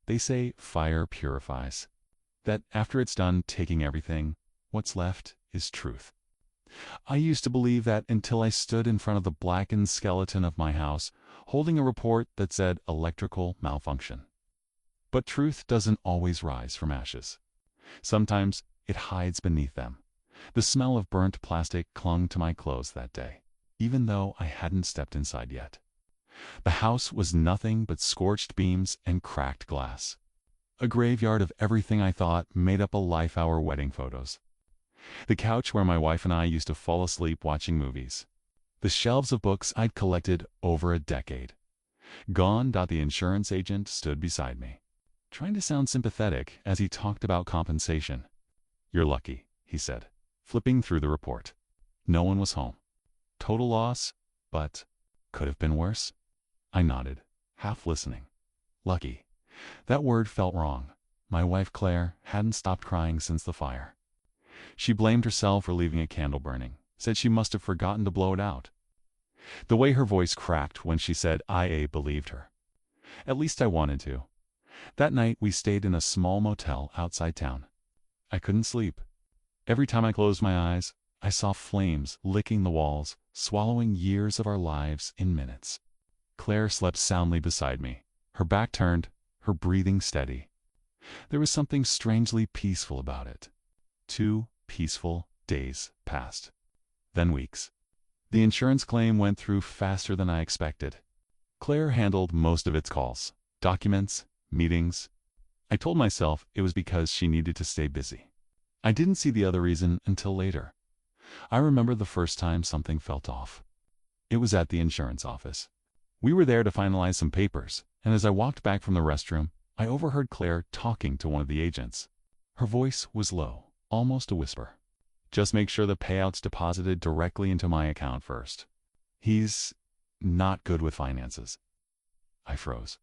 They say fire purifies. That after it's done taking everything, what's left is truth. I used to believe that until I stood in front of the blackened skeleton of my house, holding a report that said electrical malfunction. But truth doesn't always rise from ashes. Sometimes it hides beneath them. The smell of burnt plastic clung to my clothes that day, even though I hadn't stepped inside yet. The house was nothing but scorched beams and cracked glass. A graveyard of everything I thought made up a life our wedding photos. The couch where my wife and I used to fall asleep watching movies. The shelves of books I'd collected over a decade. Gone. The insurance agent stood beside me, trying to sound sympathetic as he talked about compensation. "You're lucky," he said, flipping through the report. "No one was home. Total loss, but could have been worse?" I nodded, half listening. Lucky. That word felt wrong. My wife Claire hadn't stopped crying since the fire. She blamed herself for leaving a candle burning, said she must have forgotten to blow it out. The way her voice cracked when she said I believed her. At least I wanted to. That night we stayed in a small motel outside town. I couldn't sleep. Every time I closed my eyes, I saw flames licking the walls, swallowing years of our lives in minutes. Claire slept soundly beside me, her back turned, her breathing steady. There was something strangely peaceful about it. 2 peaceful days passed. Then weeks. The insurance claim went through faster than I expected. Claire handled most of its calls, documents, meetings. I told myself it was because she needed to stay busy. I didn't see the other reason until later. I remember the first time something felt off. It was at the insurance office. We were there to finalize some papers, and as I walked back from the restroom, I overheard Claire talking to one of the agents. Her voice was low, almost a whisper. "Just make sure the payout's deposited directly into my account first. He's not good with finances." I froze.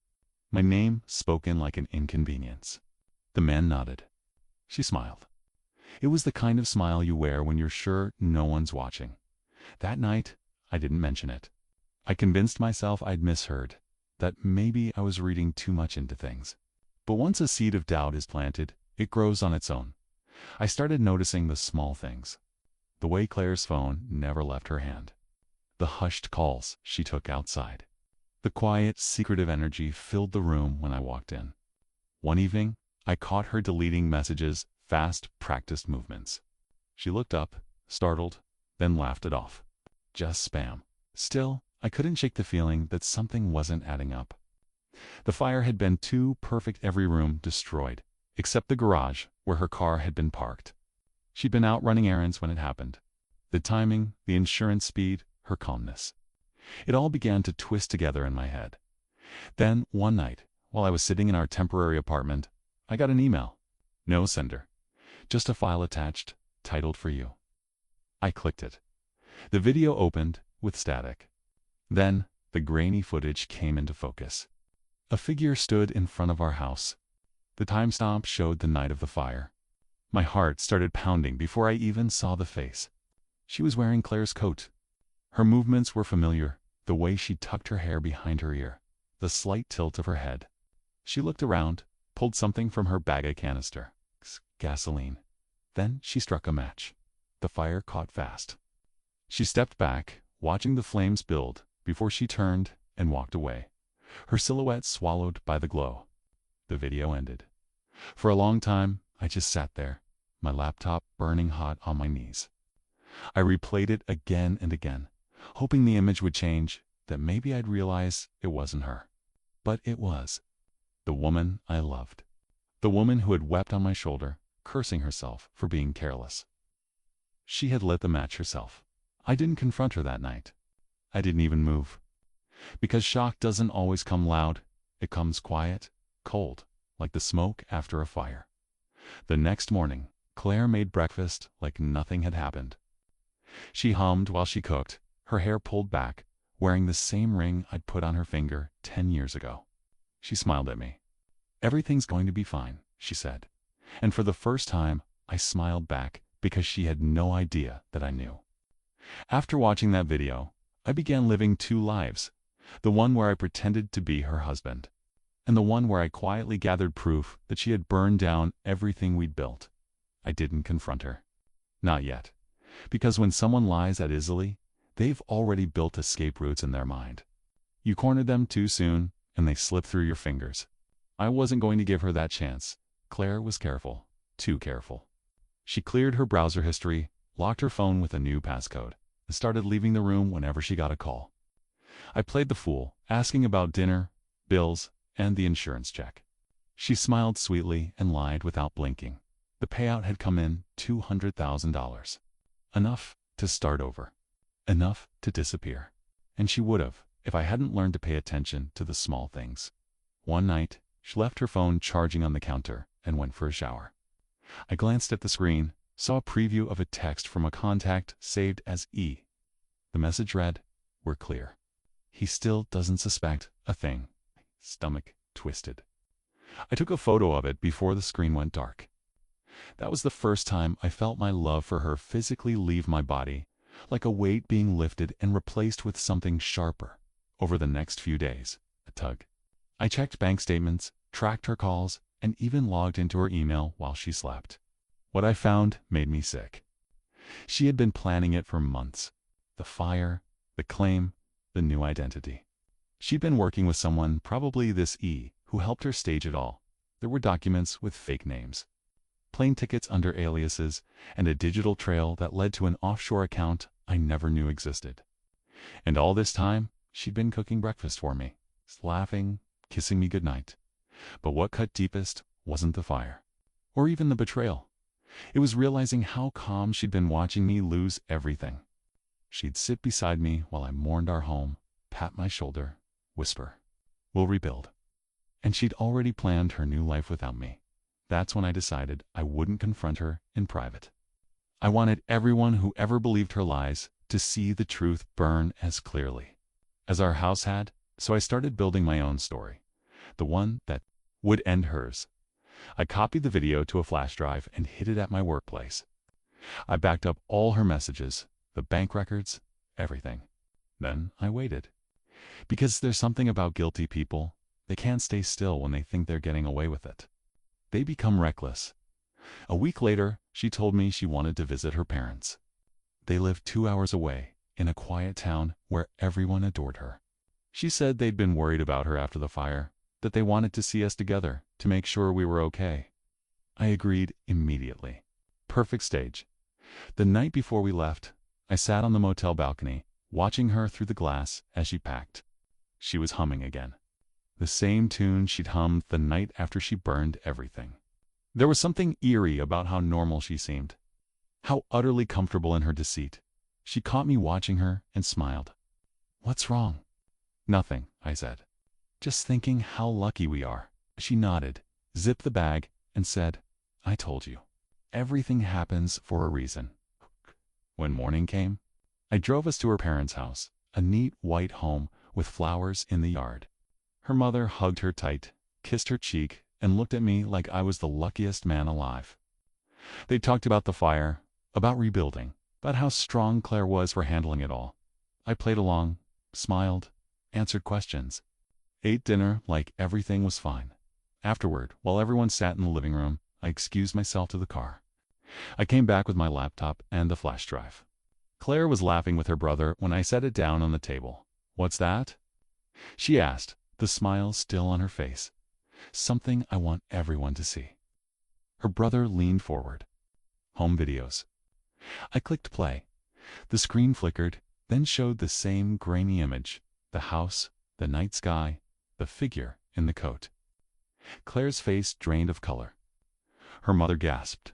My name spoken like an inconvenience. The man nodded. She smiled. It was the kind of smile you wear when you're sure no one's watching. That night, I didn't mention it. I convinced myself I'd misheard, that maybe I was reading too much into things. But once a seed of doubt is planted, it grows on its own. I started noticing the small things. The way Claire's phone never left her hand. The hushed calls she took outside. The quiet, secretive energy filled the room when I walked in. One evening, I caught her deleting messages, fast, practiced movements. She looked up, startled, then laughed it off. Just spam. Still, I couldn't shake the feeling that something wasn't adding up. The fire had been too perfect, every room destroyed, except the garage where her car had been parked. She'd been out running errands when it happened. The timing, the insurance speed, her calmness. It all began to twist together in my head. Then, one night, while I was sitting in our temporary apartment, I got an email. No sender. Just a file attached, titled "For You." I clicked it. The video opened with static. Then, the grainy footage came into focus. A figure stood in front of our house. The timestamp showed the night of the fire. My heart started pounding before I even saw the face. She was wearing Claire's coat. Her movements were familiar, the way she tucked her hair behind her ear, the slight tilt of her head. She looked around, pulled something from her bag, a canister. Gasoline. Then she struck a match. The fire caught fast. She stepped back, watching the flames build, before she turned and walked away, her silhouette swallowed by the glow. The video ended. For a long time, I just sat there, my laptop burning hot on my knees. I replayed it again and again, hoping the image would change, that maybe I'd realize it wasn't her. But it was. The woman I loved. The woman who had wept on my shoulder, cursing herself for being careless. She had lit the match herself. I didn't confront her that night. I didn't even move. Because shock doesn't always come loud. It comes quiet, cold, like the smoke after a fire. The next morning, Claire made breakfast like nothing had happened. She hummed while she cooked, her hair pulled back, wearing the same ring I'd put on her finger 10 years ago. She smiled at me. "Everything's going to be fine," she said. And for the first time, I smiled back because she had no idea that I knew. After watching that video, I began living 2 lives. The one where I pretended to be her husband. and the one where I quietly gathered proof that she had burned down everything we'd built. I didn't confront her. Not yet. Because when someone lies that easily, they've already built escape routes in their mind. You cornered them too soon, and they slip through your fingers. I wasn't going to give her that chance. Claire was careful. Too careful. She cleared her browser history, locked her phone with a new passcode, and started leaving the room whenever she got a call. I played the fool, asking about dinner, bills, and the insurance check. She smiled sweetly and lied without blinking. The payout had come in $200,000. Enough to start over. Enough to disappear. And she would have, if I hadn't learned to pay attention to the small things. One night, she left her phone charging on the counter and went for a shower. I glanced at the screen, saw a preview of a text from a contact saved as E. The message read, "We're clear." He still doesn't suspect a thing. Stomach twisted. I took a photo of it before the screen went dark. That was the first time I felt my love for her physically leave my body, like a weight being lifted and replaced with something sharper. Over the next few days, a tug. I checked bank statements, tracked her calls, and even logged into her email while she slept. What I found made me sick. She had been planning it for months. The fire, the claim, the new identity. She'd been working with someone, probably this E, who helped her stage it all. There were documents with fake names, plane tickets under aliases, and a digital trail that led to an offshore account I never knew existed. And all this time, she'd been cooking breakfast for me, laughing, kissing me goodnight. But what cut deepest wasn't the fire, or even the betrayal. It was realizing how calm she'd been watching me lose everything. She'd sit beside me while I mourned our home, pat my shoulder, whisper, "We'll rebuild." And she'd already planned her new life without me. That's when I decided I wouldn't confront her in private. I wanted everyone who ever believed her lies to see the truth burn as clearly as our house had, so I started building my own story, the one that would end hers. I copied the video to a flash drive and hid it at my workplace. I backed up all her messages, the bank records, everything. Then I waited. Because there's something about guilty people, they can't stay still when they think they're getting away with it. They become reckless. A week later, she told me she wanted to visit her parents. They lived 2 hours away, in a quiet town where everyone adored her. She said they'd been worried about her after the fire, that they wanted to see us together to make sure we were okay. I agreed immediately. Perfect stage. The night before we left, I sat on the motel balcony, watching her through the glass as she packed. She was humming again. The same tune she'd hummed the night after she burned everything. There was something eerie about how normal she seemed. How utterly comfortable in her deceit. She caught me watching her and smiled. "What's wrong?" "Nothing," I said. "Just thinking how lucky we are." She nodded, zipped the bag, and said, "I told you. Everything happens for a reason." When morning came, I drove us to her parents' house, a neat white home with flowers in the yard. Her mother hugged her tight, kissed her cheek, and looked at me like I was the luckiest man alive. They talked about the fire, about rebuilding, about how strong Claire was for handling it all. I played along, smiled, answered questions, ate dinner like everything was fine. Afterward, while everyone sat in the living room, I excused myself to the car. I came back with my laptop and the flash drive. Claire was laughing with her brother when I set it down on the table. "What's that?" she asked, the smile still on her face. "Something I want everyone to see." Her brother leaned forward. "Home videos." I clicked play. The screen flickered, then showed the same grainy image, the house, the night sky, the figure in the coat. Claire's face drained of color. Her mother gasped.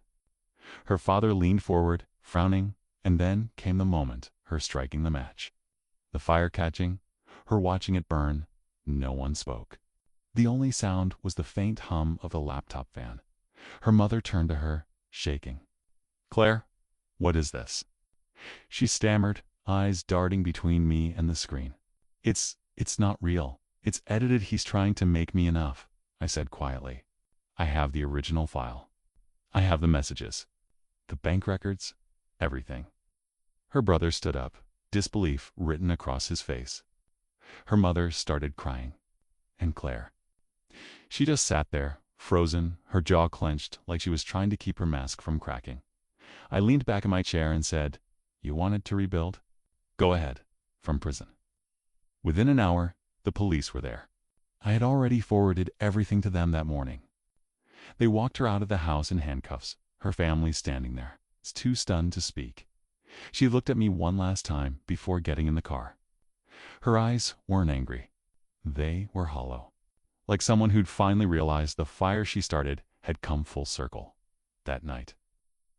Her father leaned forward, frowning, and then came the moment, her striking the match. The fire catching, her watching it burn, no one spoke. The only sound was the faint hum of the laptop fan. Her mother turned to her, shaking. "Claire, what is this?" She stammered, eyes darting between me and the screen. It's not real. It's edited. He's trying to make me enough," I said quietly. "I have the original file. I have the messages, the bank records, everything." Her brother stood up, disbelief written across his face. Her mother started crying. And Claire. She just sat there, frozen, her jaw clenched like she was trying to keep her mask from cracking. I leaned back in my chair and said, "You wanted to rebuild? Go ahead." From prison. Within an hour, the police were there. I had already forwarded everything to them that morning. They walked her out of the house in handcuffs, her family standing there, too stunned to speak. She looked at me one last time before getting in the car. Her eyes weren't angry. They were hollow, like someone who'd finally realized the fire she started had come full circle. That night,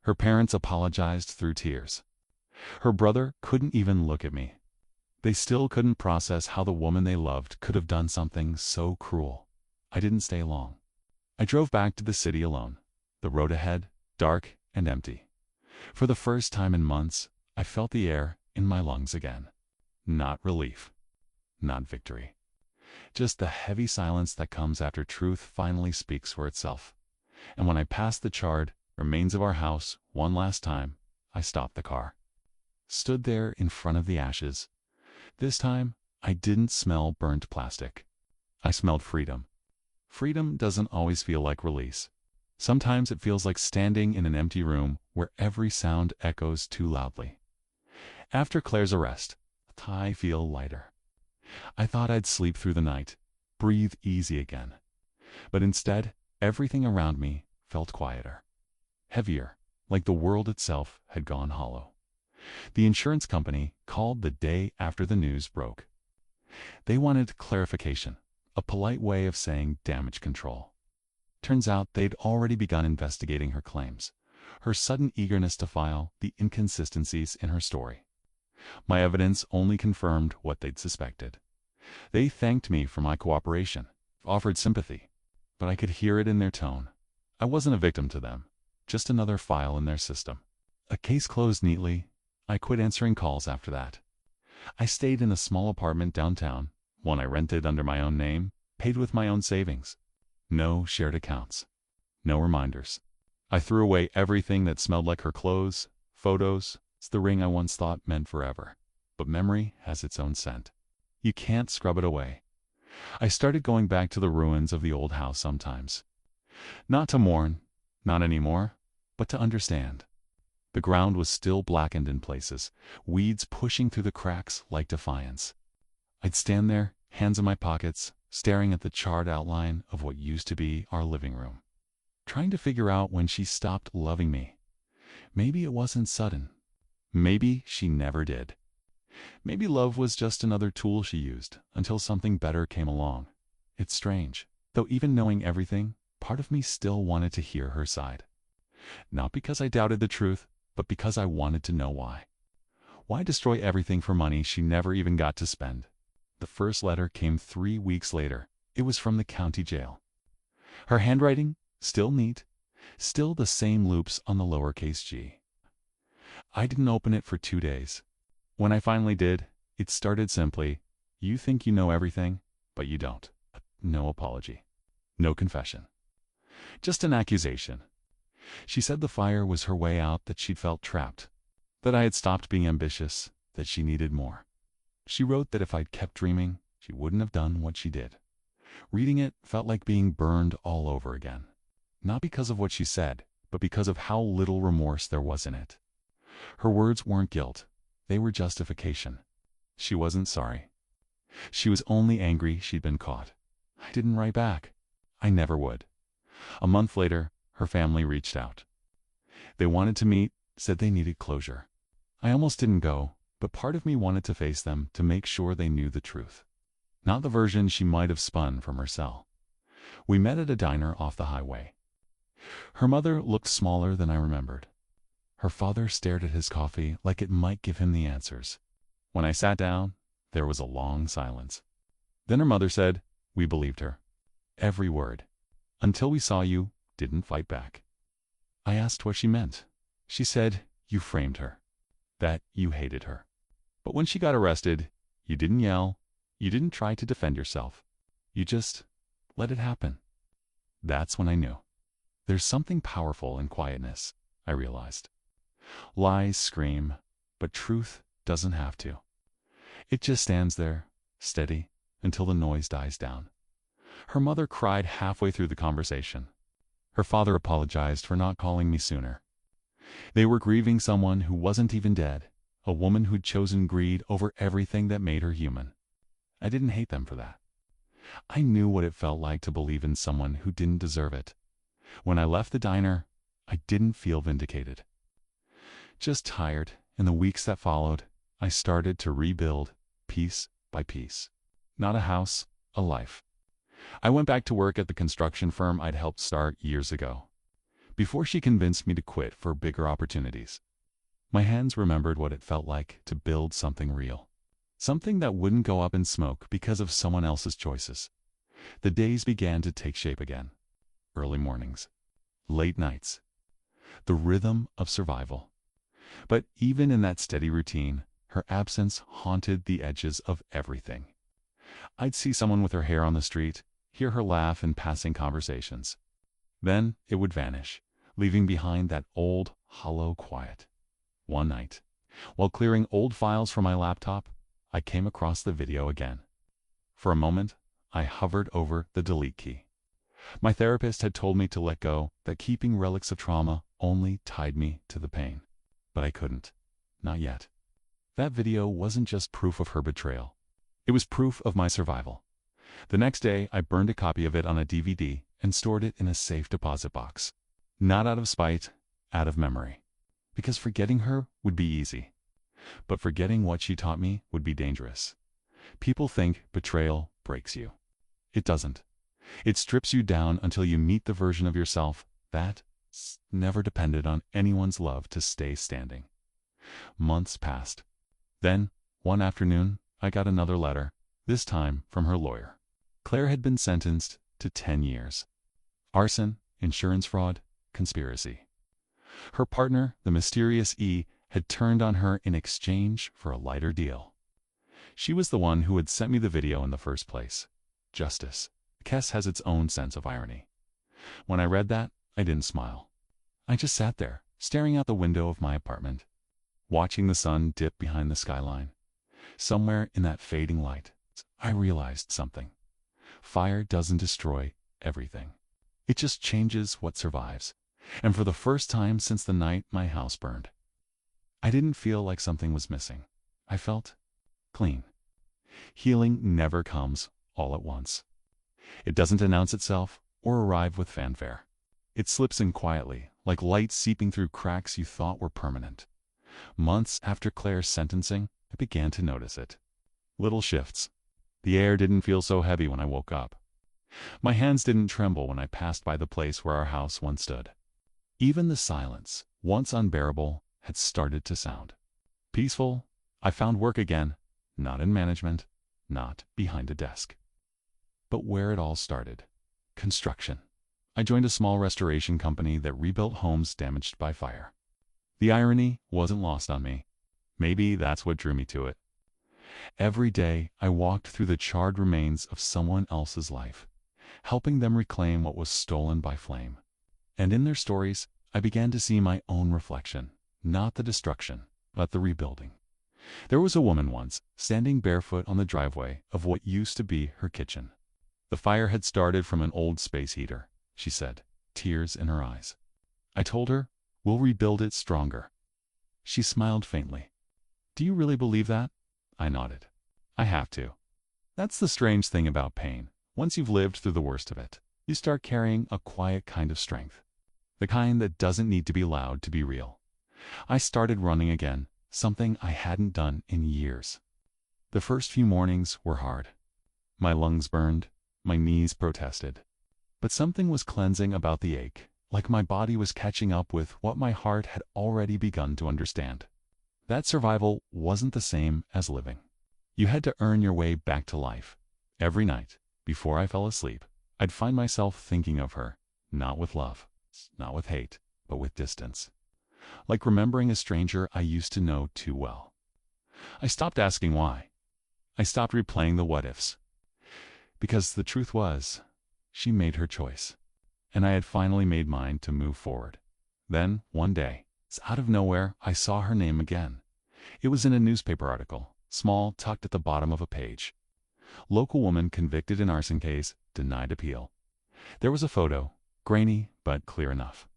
her parents apologized through tears. Her brother couldn't even look at me. They still couldn't process how the woman they loved could have done something so cruel. I didn't stay long. I drove back to the city alone. The road ahead, dark and empty. For the first time in months, I felt the air in my lungs again. Not relief. Not victory. Just the heavy silence that comes after truth finally speaks for itself. And when I passed the charred remains of our house one last time, I stopped the car. Stood there in front of the ashes. This time, I didn't smell burnt plastic. I smelled freedom. Freedom doesn't always feel like release. Sometimes it feels like standing in an empty room where every sound echoes too loudly. After Claire's arrest, I feel lighter. I thought I'd sleep through the night, breathe easy again. But instead, everything around me felt quieter. Heavier, like the world itself had gone hollow. The insurance company called the day after the news broke. They wanted clarification, a polite way of saying damage control. Turns out they'd already begun investigating her claims, her sudden eagerness to file the inconsistencies in her story. My evidence only confirmed what they'd suspected. They thanked me for my cooperation, offered sympathy, but I could hear it in their tone. I wasn't a victim to them, just another file in their system. A case closed neatly. I quit answering calls after that. I stayed in a small apartment downtown, one I rented under my own name, paid with my own savings. No shared accounts. No reminders. I threw away everything that smelled like her clothes, photos. It's the ring I once thought meant forever. But memory has its own scent. You can't scrub it away. I started going back to the ruins of the old house sometimes. Not to mourn, not anymore, but to understand. The ground was still blackened in places, weeds pushing through the cracks like defiance. I'd stand there, hands in my pockets, staring at the charred outline of what used to be our living room, trying to figure out when she stopped loving me. Maybe it wasn't sudden. Maybe she never did. Maybe love was just another tool she used until something better came along. It's strange, though even knowing everything, part of me still wanted to hear her side. Not because I doubted the truth, but because I wanted to know why. Why destroy everything for money she never even got to spend? The first letter came 3 weeks later. It was from the county jail. Her handwriting, still neat, still the same loops on the lowercase g. I didn't open it for 2 days. When I finally did, it started simply, "You think you know everything, but you don't." No apology. No confession. Just an accusation. She said the fire was her way out, that she'd felt trapped, that I had stopped being ambitious, that she needed more. She wrote that if I'd kept dreaming, she wouldn't have done what she did. Reading it felt like being burned all over again. Not because of what she said, but because of how little remorse there was in it. Her words weren't guilt. They were justification. She wasn't sorry. She was only angry she'd been caught. I didn't write back. I never would. A month later, her family reached out. They wanted to meet, said they needed closure. I almost didn't go, but part of me wanted to face them to make sure they knew the truth. Not the version she might have spun from her cell. We met at a diner off the highway. Her mother looked smaller than I remembered. Her father stared at his coffee like it might give him the answers. When I sat down, there was a long silence. Then her mother said, "We believed her. Every word. Until we saw you, didn't fight back." I asked what she meant. She said, "You framed her. That you hated her. But when she got arrested, you didn't yell. You didn't try to defend yourself. You just let it happen." That's when I knew. There's something powerful in quietness, I realized. Lies scream, but truth doesn't have to. It just stands there, steady, until the noise dies down. Her mother cried halfway through the conversation. Her father apologized for not calling me sooner. They were grieving someone who wasn't even dead, a woman who'd chosen greed over everything that made her human. I didn't hate them for that. I knew what it felt like to believe in someone who didn't deserve it. When I left the diner, I didn't feel vindicated. Just tired. In the weeks that followed, I started to rebuild, piece by piece. Not a house, a life. I went back to work at the construction firm I'd helped start years ago, before she convinced me to quit for bigger opportunities. My hands remembered what it felt like to build something real. Something that wouldn't go up in smoke because of someone else's choices. The days began to take shape again. Early mornings. Late nights. The rhythm of survival. But even in that steady routine, her absence haunted the edges of everything. I'd see someone with her hair on the street, hear her laugh in passing conversations. Then it would vanish, leaving behind that old, hollow quiet. One night, while clearing old files from my laptop, I came across the video again. For a moment, I hovered over the delete key. My therapist had told me to let go, that keeping relics of trauma only tied me to the pain. But I couldn't. Not yet. That video wasn't just proof of her betrayal. It was proof of my survival. The next day, I burned a copy of it on a DVD and stored it in a safe deposit box. Not out of spite, out of memory. Because forgetting her would be easy. But forgetting what she taught me would be dangerous. People think betrayal breaks you. It doesn't. It strips you down until you meet the version of yourself that never depended on anyone's love to stay standing. Months passed. Then, one afternoon, I got another letter, this time from her lawyer. Claire had been sentenced to 10 years. Arson, insurance fraud, conspiracy. Her partner, the mysterious E, had turned on her in exchange for a lighter deal. She was the one who had sent me the video in the first place. Justice. Kess has its own sense of irony. When I read that, I didn't smile. I just sat there, staring out the window of my apartment, watching the sun dip behind the skyline. Somewhere in that fading light, I realized something. Fire doesn't destroy everything. It just changes what survives. And for the first time since the night my house burned, I didn't feel like something was missing. I felt clean. Healing never comes all at once. It doesn't announce itself or arrive with fanfare. It slips in quietly, like light seeping through cracks you thought were permanent. Months after Claire's sentencing, I began to notice it. Little shifts. The air didn't feel so heavy when I woke up. My hands didn't tremble when I passed by the place where our house once stood. Even the silence, once unbearable, had started to sound peaceful. I found work again, not in management, not behind a desk. But where it all started. Construction. I joined a small restoration company that rebuilt homes damaged by fire. The irony wasn't lost on me. Maybe that's what drew me to it. Every day, I walked through the charred remains of someone else's life, helping them reclaim what was stolen by flame. And in their stories, I began to see my own reflection, not the destruction, but the rebuilding. There was a woman once, standing barefoot on the driveway of what used to be her kitchen. The fire had started from an old space heater, she said, tears in her eyes. I told her, we'll rebuild it stronger. She smiled faintly. Do you really believe that? I nodded. I have to. That's the strange thing about pain. Once you've lived through the worst of it, you start carrying a quiet kind of strength. The kind that doesn't need to be loud to be real. I started running again, something I hadn't done in years. The first few mornings were hard. My lungs burned, my knees protested. But something was cleansing about the ache, like my body was catching up with what my heart had already begun to understand. That survival wasn't the same as living. You had to earn your way back to life. Every night, before I fell asleep, I'd find myself thinking of her, not with love, not with hate, but with distance. Like remembering a stranger I used to know too well. I stopped asking why. I stopped replaying the what-ifs. Because the truth was, she made her choice. And I had finally made mine to move forward. Then, one day, out of nowhere, I saw her name again. It was in a newspaper article, small, tucked at the bottom of a page. Local woman convicted in arson case, denied appeal. There was a photo, grainy but clear enough.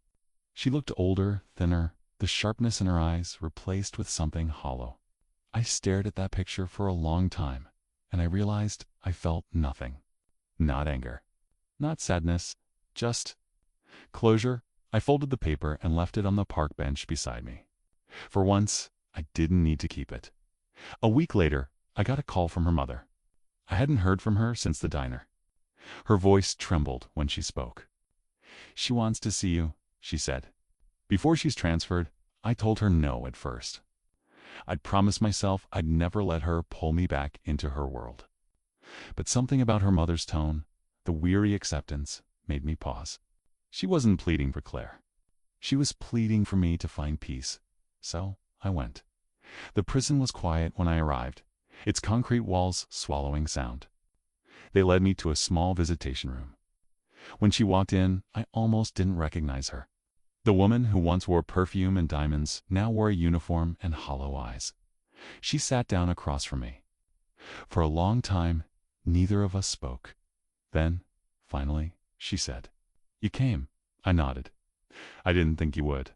She looked older, thinner, the sharpness in her eyes replaced with something hollow. I stared at that picture for a long time, and I realized I felt nothing. Not anger. Not sadness. Just closure. I folded the paper and left it on the park bench beside me. For once, I didn't need to keep it. A week later, I got a call from her mother. I hadn't heard from her since the diner. Her voice trembled when she spoke. "She wants to see you," she said. Before she's transferred, I told her no at first. I'd promised myself I'd never let her pull me back into her world. But something about her mother's tone, the weary acceptance, made me pause. She wasn't pleading for Claire. She was pleading for me to find peace. So I went. The prison was quiet when I arrived, its concrete walls swallowing sound. They led me to a small visitation room. When she walked in, I almost didn't recognize her. The woman who once wore perfume and diamonds now wore a uniform and hollow eyes. She sat down across from me. For a long time, neither of us spoke. Then, finally, she said, "You came." I nodded. "I didn't think you would."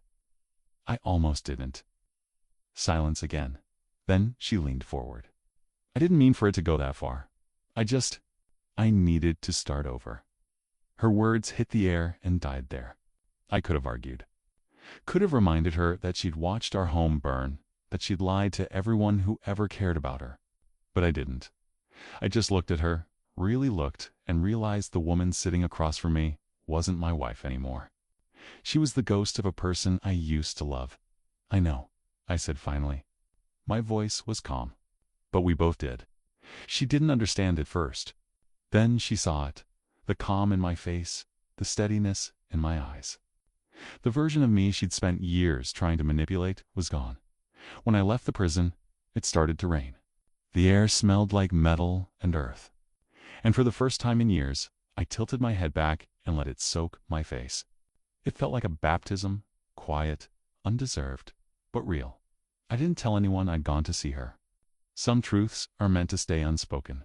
I almost didn't. Silence again. Then she leaned forward. "I didn't mean for it to go that far. I needed to start over." Her words hit the air and died there. I could have argued. Could have reminded her that she'd watched our home burn, that she'd lied to everyone who ever cared about her. But I didn't. I just looked at her, really looked, and realized the woman sitting across from me wasn't my wife anymore. She was the ghost of a person I used to love. "I know," I said finally. My voice was calm. But we both did. She didn't understand at first. Then she saw it, the calm in my face, the steadiness in my eyes. The version of me she'd spent years trying to manipulate was gone. When I left the prison, it started to rain. The air smelled like metal and earth. And for the first time in years, I tilted my head back and let it soak my face. It felt like a baptism, quiet, undeserved, but real. I didn't tell anyone I'd gone to see her. Some truths are meant to stay unspoken.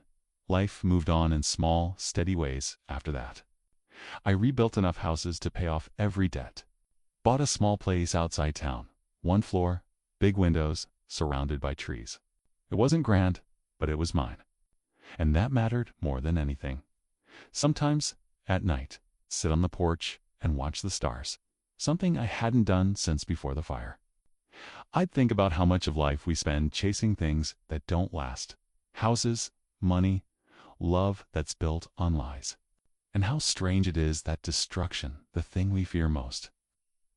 Life moved on in small, steady ways after that. I rebuilt enough houses to pay off every debt. Bought a small place outside town, 1 floor, big windows, surrounded by trees. It wasn't grand, but it was mine. And that mattered more than anything. Sometimes, at night, sit on the porch and watch the stars, something I hadn't done since before the fire. I'd think about how much of life we spend chasing things that don't last. Houses, money, love that's built on lies. And how strange it is that destruction, the thing we fear most,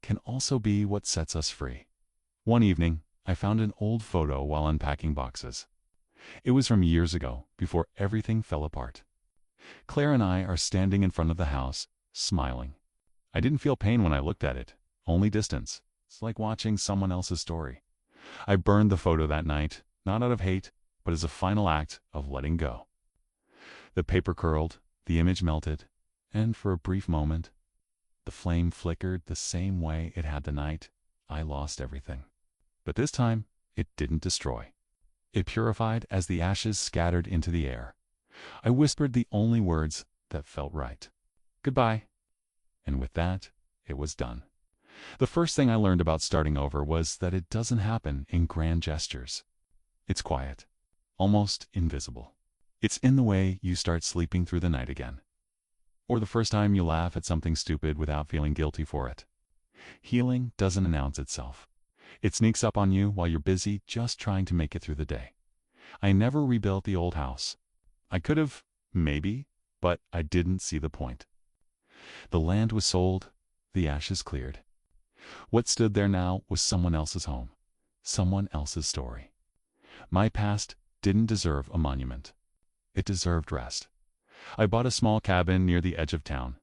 can also be what sets us free. One evening, I found an old photo while unpacking boxes. It was from years ago, before everything fell apart. Claire and I are standing in front of the house, smiling. I didn't feel pain when I looked at it, only distance. It's like watching someone else's story. I burned the photo that night, not out of hate, but as a final act of letting go. The paper curled, the image melted, and for a brief moment, the flame flickered the same way it had the night I lost everything. But this time, it didn't destroy. It purified as the ashes scattered into the air. I whispered the only words that felt right. "Goodbye." And with that, it was done. The first thing I learned about starting over was that it doesn't happen in grand gestures. It's quiet, almost invisible. It's in the way you start sleeping through the night again. Or the first time you laugh at something stupid without feeling guilty for it. Healing doesn't announce itself. It sneaks up on you while you're busy just trying to make it through the day. I never rebuilt the old house. I could have, maybe, but I didn't see the point. The land was sold, the ashes cleared. What stood there now was someone else's home, someone else's story. My past didn't deserve a monument. It deserved rest. I bought a small cabin near the edge of town.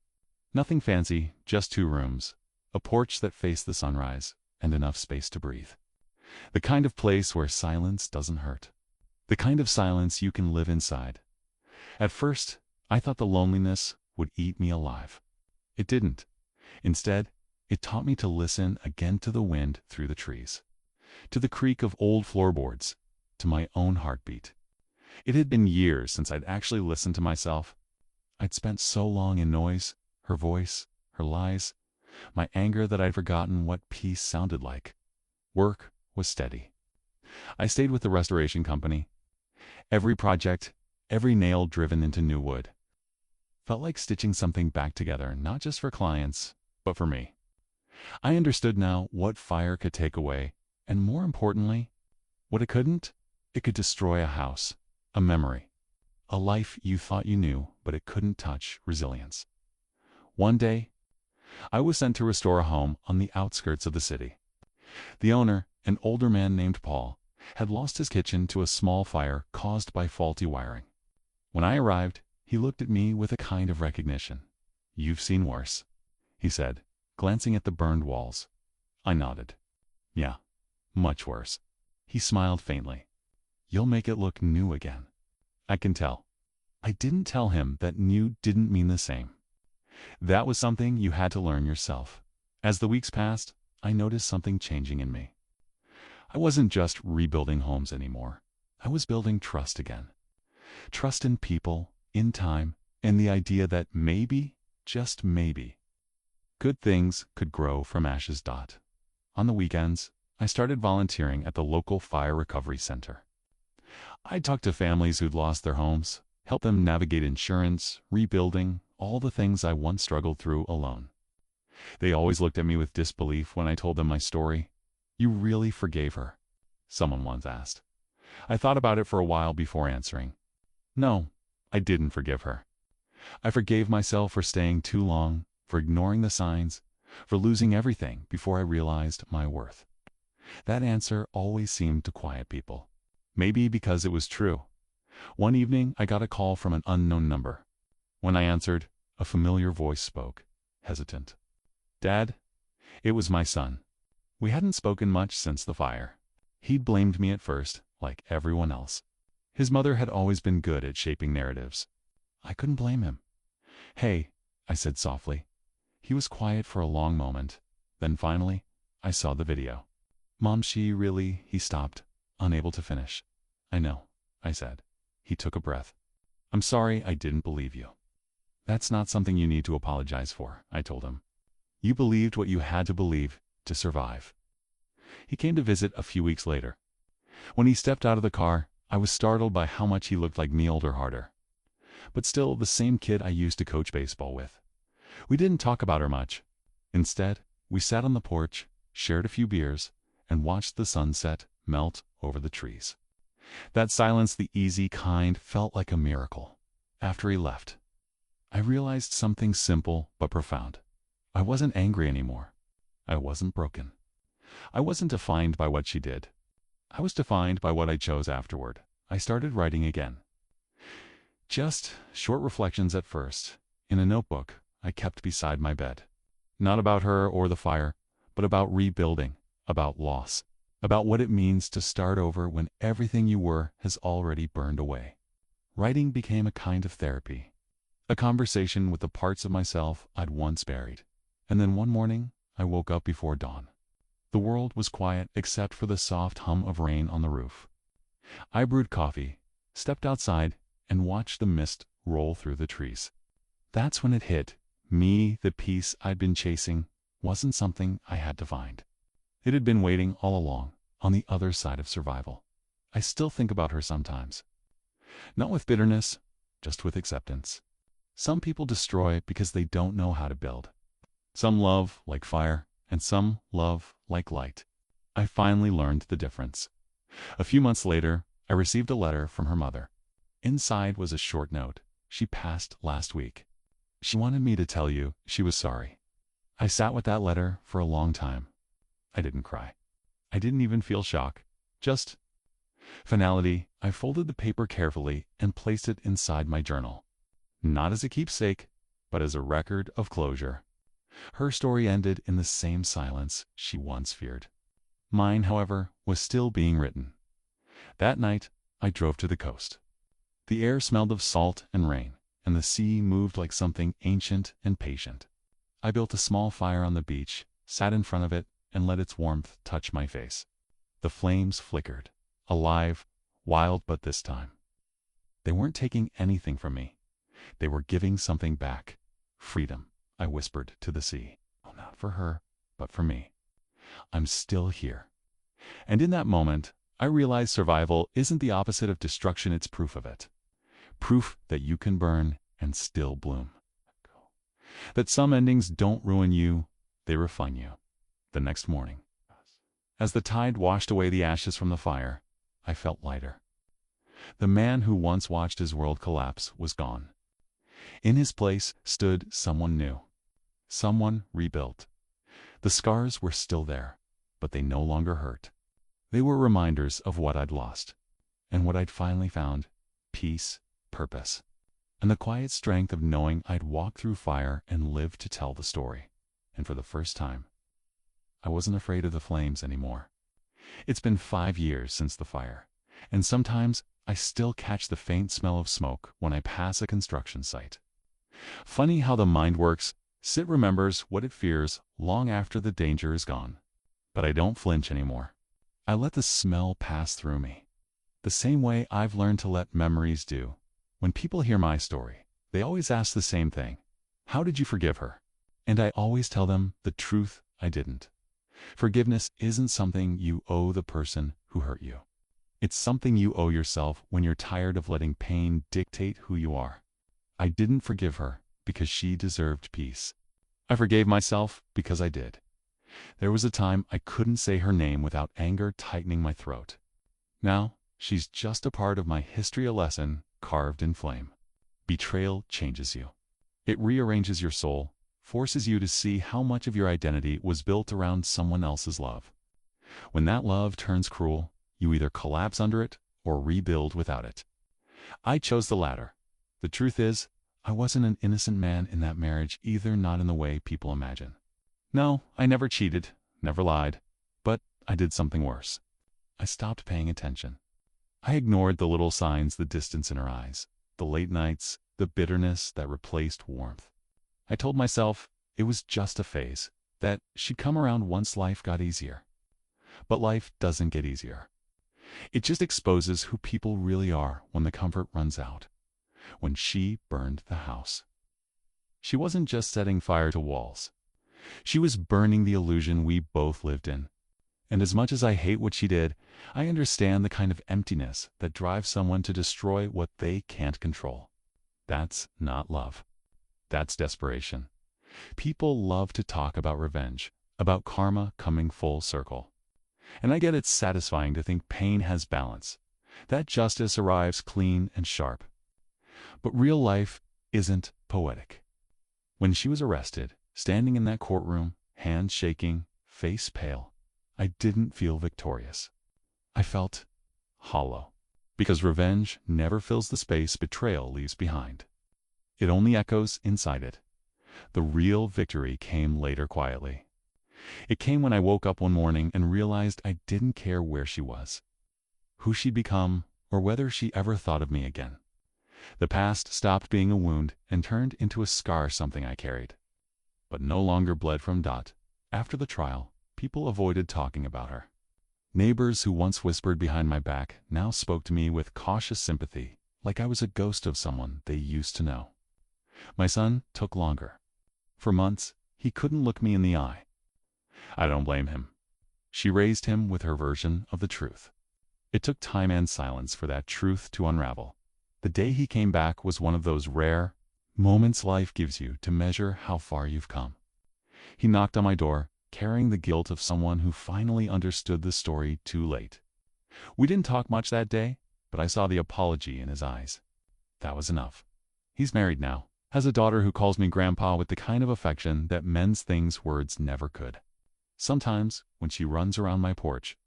Nothing fancy, just 2 rooms, a porch that faced the sunrise, and enough space to breathe. The kind of place where silence doesn't hurt. The kind of silence you can live inside. At first, I thought the loneliness would eat me alive. It didn't. Instead, it taught me to listen again to the wind through the trees, to the creak of old floorboards, to my own heartbeat. It had been years since I'd actually listened to myself. I'd spent so long in noise, her voice, her lies, my anger that I'd forgotten what peace sounded like. Work was steady. I stayed with the restoration company. Every project, every nail driven into new wood, felt like stitching something back together, not just for clients, but for me. I understood now what fire could take away, and more importantly, what it couldn't. It could destroy a house, a memory, a life you thought you knew, but it couldn't touch resilience. One day, I was sent to restore a home on the outskirts of the city. The owner, an older man named Paul, had lost his kitchen to a small fire caused by faulty wiring. When I arrived, he looked at me with a kind of recognition. "You've seen worse," he said, glancing at the burned walls. I nodded. "Yeah, much worse." He smiled faintly. "You'll make it look new again." I can tell. I didn't tell him that new didn't mean the same. That was something you had to learn yourself. As the weeks passed, I noticed something changing in me. I wasn't just rebuilding homes anymore. I was building trust again. Trust in people, in time, and the idea that maybe, just maybe, good things could grow from ashes. On the weekends, I started volunteering at the local fire recovery center. I talked to families who'd lost their homes, helped them navigate insurance, rebuilding, all the things I once struggled through alone. They always looked at me with disbelief when I told them my story. "You really forgave her?" someone once asked. I thought about it for a while before answering. No, I didn't forgive her. I forgave myself for staying too long, for ignoring the signs, for losing everything before I realized my worth. That answer always seemed to quiet people. Maybe because it was true. One evening, I got a call from an unknown number. When I answered, a familiar voice spoke, hesitant. "Dad?" It was my son. We hadn't spoken much since the fire. He'd blamed me at first, like everyone else. His mother had always been good at shaping narratives. I couldn't blame him. "Hey," I said softly. He was quiet for a long moment. Then finally, I saw the video. "Mom, she really—" He stopped, unable to finish. "I know," I said. He took a breath. "I'm sorry I didn't believe you." "That's not something you need to apologize for," I told him. "You believed what you had to believe to survive." He came to visit a few weeks later. When he stepped out of the car, I was startled by how much he looked like me, older, harder. But still the same kid I used to coach baseball with. We didn't talk about her much. Instead, we sat on the porch, shared a few beers, and watched the sunset melt over the trees. That silence, the easy kind, felt like a miracle. After he left, I realized something simple but profound. I wasn't angry anymore. I wasn't broken. I wasn't defined by what she did. I was defined by what I chose afterward. I started writing again. Just short reflections at first, in a notebook I kept beside my bed. Not about her or the fire, but about rebuilding, about loss, about what it means to start over when everything you were has already burned away. Writing became a kind of therapy, a conversation with the parts of myself I'd once buried. And then one morning, I woke up before dawn. The world was quiet except for the soft hum of rain on the roof. I brewed coffee, stepped outside, and watched the mist roll through the trees. That's when it hit me. The peace I'd been chasing wasn't something I had to find. It had been waiting all along, on the other side of survival. I still think about her sometimes. Not with bitterness, just with acceptance. Some people destroy because they don't know how to build. Some love like fire, and some love like light. I finally learned the difference. A few months later, I received a letter from her mother. Inside was a short note. "She passed last week. She wanted me to tell you she was sorry." I sat with that letter for a long time. I didn't cry. I didn't even feel shock. Just finality. I folded the paper carefully and placed it inside my journal. Not as a keepsake, but as a record of closure. Her story ended in the same silence she once feared. Mine, however, was still being written. That night, I drove to the coast. The air smelled of salt and rain, and the sea moved like something ancient and patient. I built a small fire on the beach, sat in front of it, and let its warmth touch my face. The flames flickered, alive, wild, but this time They weren't taking anything from me. They were giving something back. Freedom, I whispered to the sea. Oh, not for her, but for me. I'm still here. And in that moment, I realized survival isn't the opposite of destruction, it's proof of it. Proof that you can burn and still bloom. That some endings don't ruin you, they refine you. The next morning, as the tide washed away the ashes from the fire, I felt lighter. The man who once watched his world collapse was gone. In his place stood someone new. Someone rebuilt. The scars were still there, but they no longer hurt. They were reminders of what I'd lost, and what I'd finally found: peace, purpose, and the quiet strength of knowing I'd walk through fire and live to tell the story. And for the first time, I wasn't afraid of the flames anymore. It's been 5 years since the fire, and sometimes I still catch the faint smell of smoke when I pass a construction site. Funny how the mind works. It remembers what it fears long after the danger is gone. But I don't flinch anymore. I let the smell pass through me, the same way I've learned to let memories do. When people hear my story, they always ask the same thing: how did you forgive her? And I always tell them the truth: I didn't. Forgiveness isn't something you owe the person who hurt you. It's something you owe yourself when you're tired of letting pain dictate who you are. I didn't forgive her because she deserved peace. I forgave myself because I did. There was a time I couldn't say her name without anger tightening my throat. Now, she's just a part of my history, a lesson carved in flame. Betrayal changes you. It rearranges your soul, forces you to see how much of your identity was built around someone else's love. When that love turns cruel, you either collapse under it or rebuild without it. I chose the latter. The truth is, I wasn't an innocent man in that marriage either, not in the way people imagine. No, I never cheated, never lied, but I did something worse. I stopped paying attention. I ignored the little signs, the distance in her eyes, the late nights, the bitterness that replaced warmth. I told myself it was just a phase, that she'd come around once life got easier. But life doesn't get easier. It just exposes who people really are when the comfort runs out. When she burned the house, she wasn't just setting fire to walls. She was burning the illusion we both lived in. And as much as I hate what she did, I understand the kind of emptiness that drives someone to destroy what they can't control. That's not love. That's desperation. People love to talk about revenge, about karma coming full circle. And I get it's satisfying to think pain has balance, that justice arrives clean and sharp. But real life isn't poetic. When she was arrested, standing in that courtroom, hands shaking, face pale, I didn't feel victorious. I felt hollow. Because revenge never fills the space betrayal leaves behind. It only echoes inside it. The real victory came later, quietly. It came when I woke up one morning and realized I didn't care where she was, who she'd become, or whether she ever thought of me again. The past stopped being a wound and turned into a scar, something I carried, but no longer bled from. After the trial, people avoided talking about her. Neighbors who once whispered behind my back now spoke to me with cautious sympathy, like I was a ghost of someone they used to know. My son took longer. For months, he couldn't look me in the eye. I don't blame him. She raised him with her version of the truth. It took time and silence for that truth to unravel. The day he came back was one of those rare moments life gives you to measure how far you've come. He knocked on my door, carrying the guilt of someone who finally understood the story too late. We didn't talk much that day, but I saw the apology in his eyes. That was enough. He's married now, has a daughter who calls me grandpa with the kind of affection that mends things words never could. Sometimes, when she runs around my porch,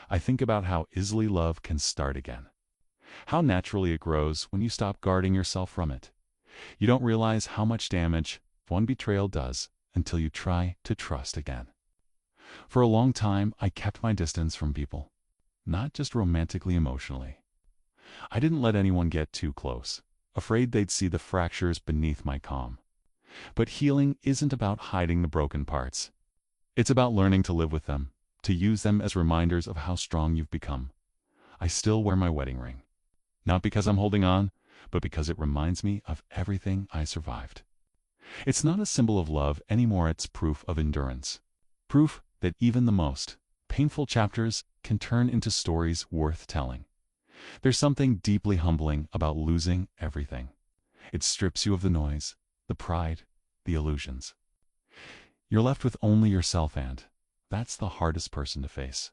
I think about how easily love can start again. How naturally it grows when you stop guarding yourself from it. You don't realize how much damage one betrayal does until you try to trust again. For a long time, I kept my distance from people, not just romantically, emotionally. I didn't let anyone get too close, afraid they'd see the fractures beneath my calm. But healing isn't about hiding the broken parts. It's about learning to live with them, to use them as reminders of how strong you've become. I still wear my wedding ring. Not because I'm holding on, but because it reminds me of everything I survived. It's not a symbol of love anymore, it's proof of endurance. Proof that even the most painful chapters can turn into stories worth telling. There's something deeply humbling about losing everything. It strips you of the noise, the pride, the illusions. You're left with only yourself, and that's the hardest person to face.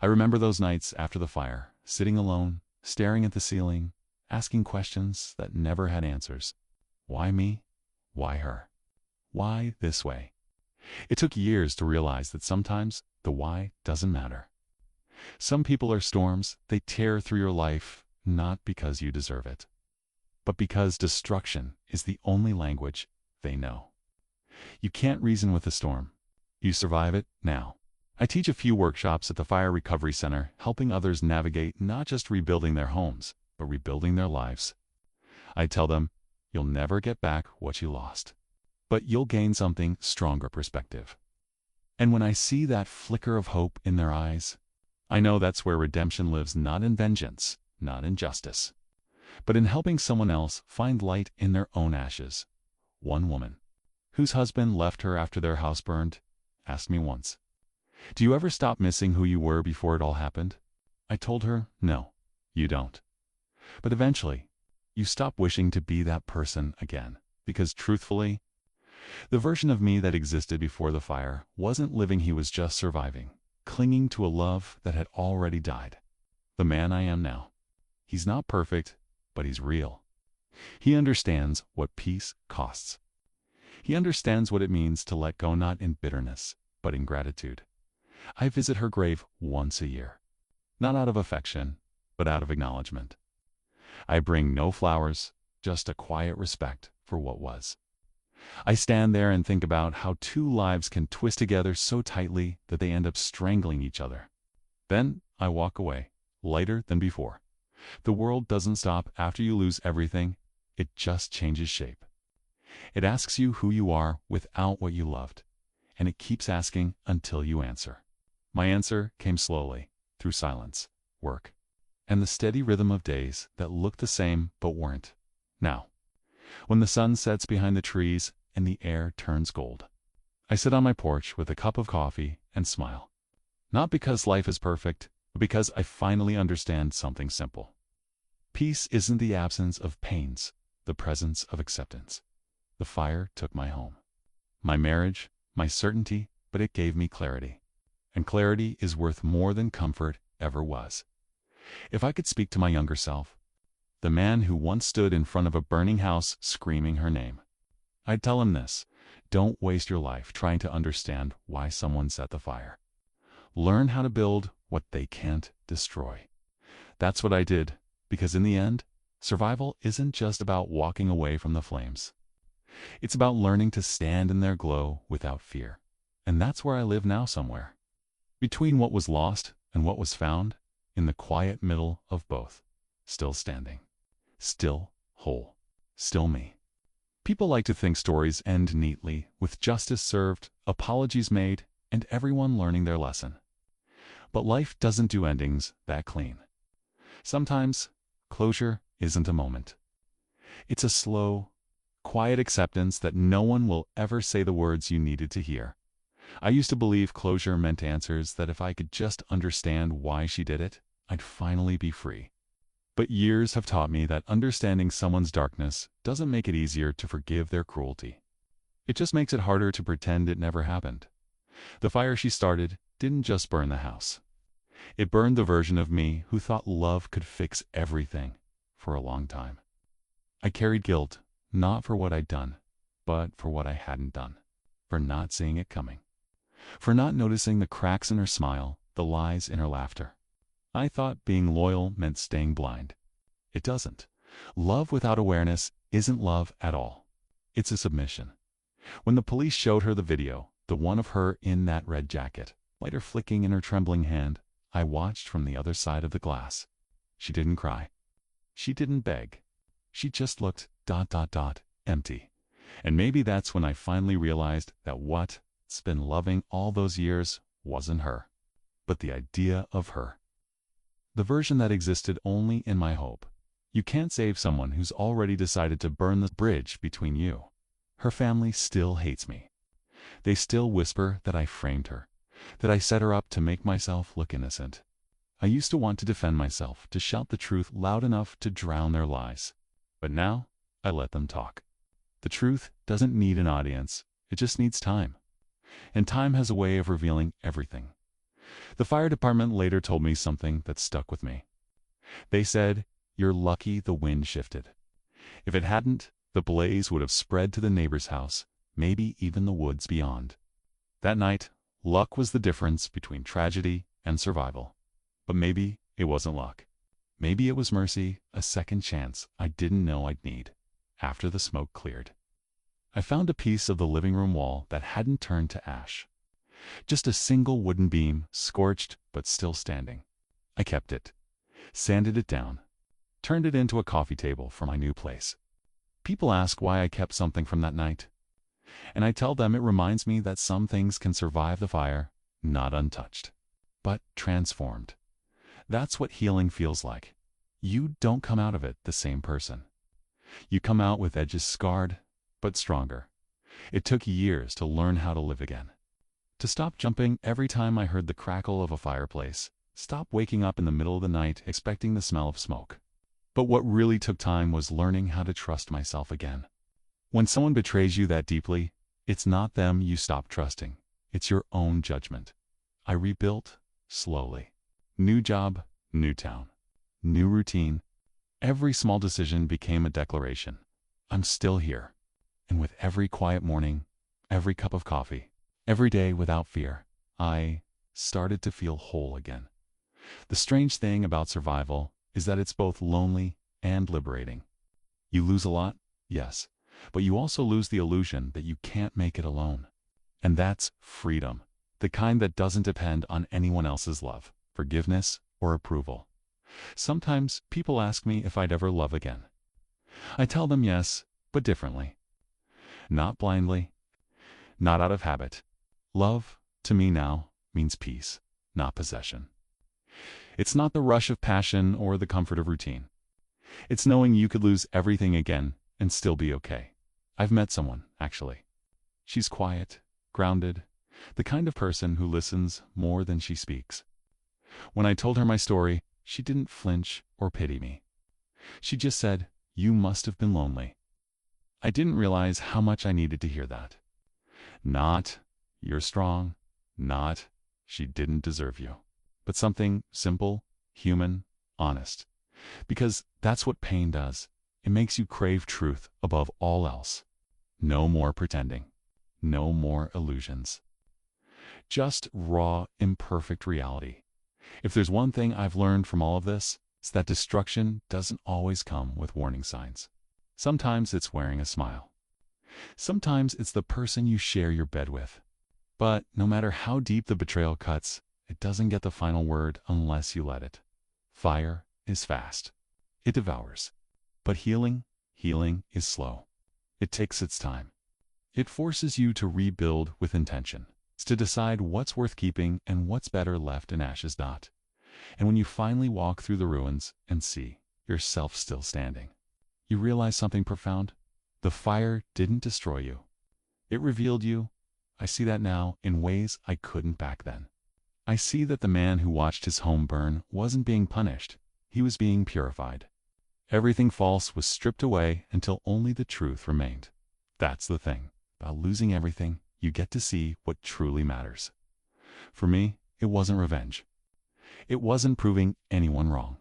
I remember those nights after the fire, sitting alone, staring at the ceiling, asking questions that never had answers. Why me? Why her? Why this way? It took years to realize that sometimes the why doesn't matter. Some people are storms, they tear through your life, not because you deserve it, but because destruction is the only language they know. You can't reason with the storm. You survive it now. I teach a few workshops at the Fire Recovery Center, helping others navigate not just rebuilding their homes, but rebuilding their lives. I tell them, you'll never get back what you lost, but you'll gain something stronger: perspective. And when I see that flicker of hope in their eyes, I know that's where redemption lives, not in vengeance, not in justice, but in helping someone else find light in their own ashes. One woman, whose husband left her after their house burned, asked me once, "Do you ever stop missing who you were before it all happened?" I told her, "No, you don't. But eventually, you stop wishing to be that person again, because truthfully, the version of me that existed before the fire wasn't living, he was just surviving, clinging to a love that had already died. The man I am now, he's not perfect, but he's real. He understands what peace costs. He understands what it means to let go, not in bitterness, but in gratitude. I visit her grave once a year, not out of affection, but out of acknowledgement. I bring no flowers, just a quiet respect for what was. I stand there and think about how two lives can twist together so tightly that they end up strangling each other. Then I walk away, lighter than before. The world doesn't stop after you lose everything, it just changes shape. It asks you who you are without what you loved, and it keeps asking until you answer. My answer came slowly, through silence, work, and the steady rhythm of days that looked the same but weren't. Now, when the sun sets behind the trees and the air turns gold, I sit on my porch with a cup of coffee and smile. Not because life is perfect, but because I finally understand something simple. Peace isn't the absence of pains, the presence of acceptance. The fire took my home, my marriage, my certainty, but it gave me clarity. And clarity is worth more than comfort ever was. If I could speak to my younger self, the man who once stood in front of a burning house screaming her name, I'd tell him this: don't waste your life trying to understand why someone set the fire. Learn how to build what they can't destroy. That's what I did, because in the end, survival isn't just about walking away from the flames. It's about learning to stand in their glow without fear. And that's where I live now, somewhere between what was lost and what was found, in the quiet middle of both. Still standing. Still whole. Still me. People like to think stories end neatly, with justice served, apologies made, and everyone learning their lesson. But life doesn't do endings that clean. Sometimes, closure isn't a moment. It's a slow, quiet acceptance that no one will ever say the words you needed to hear. I used to believe closure meant answers, that if I could just understand why she did it, I'd finally be free. But years have taught me that understanding someone's darkness doesn't make it easier to forgive their cruelty. It just makes it harder to pretend it never happened. The fire she started didn't just burn the house. It burned the version of me who thought love could fix everything for a long time. I carried guilt, not for what I'd done, but for what I hadn't done, for not seeing it coming, for not noticing the cracks in her smile, the lies in her laughter. I thought being loyal meant staying blind. It doesn't. Love without awareness isn't love at all. It's a submission. When the police showed her the video, the one of her in that red jacket, lighter flicking in her trembling hand, I watched from the other side of the glass. She didn't cry. She didn't beg. She just looked ... empty. And maybe that's when I finally realized that what's been loving all those years wasn't her, but the idea of her. The version that existed only in my hope, You can't save someone who's already decided to burn the bridge between you. Her family still hates me. They still whisper that I framed her, that I set her up to make myself look innocent. I used to want to defend myself, to shout the truth loud enough to drown their lies. But now, I let them talk. The truth doesn't need an audience, it just needs time. And time has a way of revealing everything. The fire department later told me something that stuck with me. They said, "You're lucky the wind shifted. If it hadn't, the blaze would have spread to the neighbor's house, maybe even the woods beyond." That night, luck was the difference between tragedy and survival. But maybe it wasn't luck. Maybe it was mercy, a second chance I didn't know I'd need. After the smoke cleared, I found a piece of the living room wall that hadn't turned to ash. Just a single wooden beam, scorched but still standing. I kept it, sanded it down, turned it into a coffee table for my new place. People ask why I kept something from that night, and I tell them it reminds me that some things can survive the fire, not untouched, but transformed. That's what healing feels like. You don't come out of it the same person. You come out with edges scarred, but stronger. It took years to learn how to live again. To stop jumping every time I heard the crackle of a fireplace. Stop waking up in the middle of the night expecting the smell of smoke. But what really took time was learning how to trust myself again. When someone betrays you that deeply, it's not them you stop trusting. It's your own judgment. I rebuilt slowly. New job, new town, new routine. Every small decision became a declaration. I'm still here. And with every quiet morning, every cup of coffee, every day without fear, I started to feel whole again. The strange thing about survival is that it's both lonely and liberating. You lose a lot, yes, but you also lose the illusion that you can't make it alone. And that's freedom, the kind that doesn't depend on anyone else's love, forgiveness, or approval. Sometimes people ask me if I'd ever love again. I tell them yes, but differently. Not blindly, not out of habit. Love, to me now, means peace, not possession. It's not the rush of passion or the comfort of routine. It's knowing you could lose everything again and still be okay. I've met someone, actually. She's quiet, grounded, the kind of person who listens more than she speaks. When I told her my story, she didn't flinch or pity me. She just said, "You must have been lonely." I didn't realize how much I needed to hear that. Not, "You're strong," not, "She didn't deserve you," but something simple, human, honest. Because that's what pain does. It makes you crave truth above all else. No more pretending. No more illusions. Just raw, imperfect reality. If there's one thing I've learned from all of this, it's that destruction doesn't always come with warning signs. Sometimes it's wearing a smile. Sometimes it's the person you share your bed with. But no matter how deep the betrayal cuts, it doesn't get the final word unless you let it. Fire is fast. It devours. But healing is slow. It takes its time. It forces you to rebuild with intention. It's to decide what's worth keeping and what's better left in ashes. And when you finally walk through the ruins and see yourself still standing, you realize something profound. The fire didn't destroy you. It revealed you. I see that now in ways I couldn't back then. I see that the man who watched his home burn wasn't being punished. He was being purified. Everything false was stripped away until only the truth remained. That's the thing. About losing everything, you get to see what truly matters. For me, it wasn't revenge. It wasn't proving anyone wrong.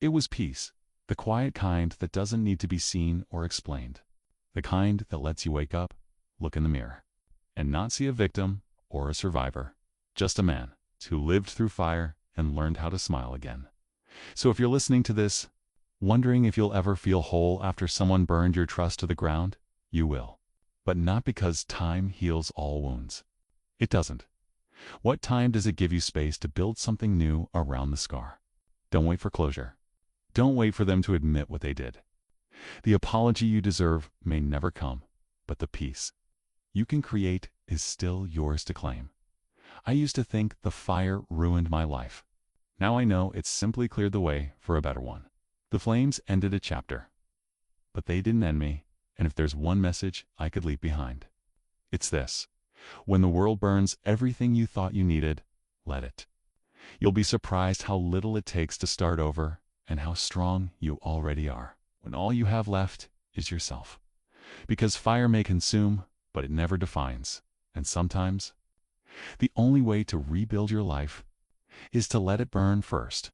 It was peace, the quiet kind that doesn't need to be seen or explained. The kind that lets you wake up, look in the mirror, and not see a victim or a survivor, just a man who lived through fire and learned how to smile again. So if you're listening to this, wondering if you'll ever feel whole after someone burned your trust to the ground, you will. But not because time heals all wounds. It doesn't. What time does it give you space to build something new around the scar? Don't wait for closure. Don't wait for them to admit what they did. The apology you deserve may never come, but the peace you can create is still yours to claim. I used to think the fire ruined my life. Now I know it's simply cleared the way for a better one. The flames ended a chapter, but they didn't end me, and if there's one message I could leave behind, it's this. When the world burns everything you thought you needed, let it. You'll be surprised how little it takes to start over and how strong you already are when all you have left is yourself. Because fire may consume, but it never defines. And sometimes, the only way to rebuild your life is to let it burn first.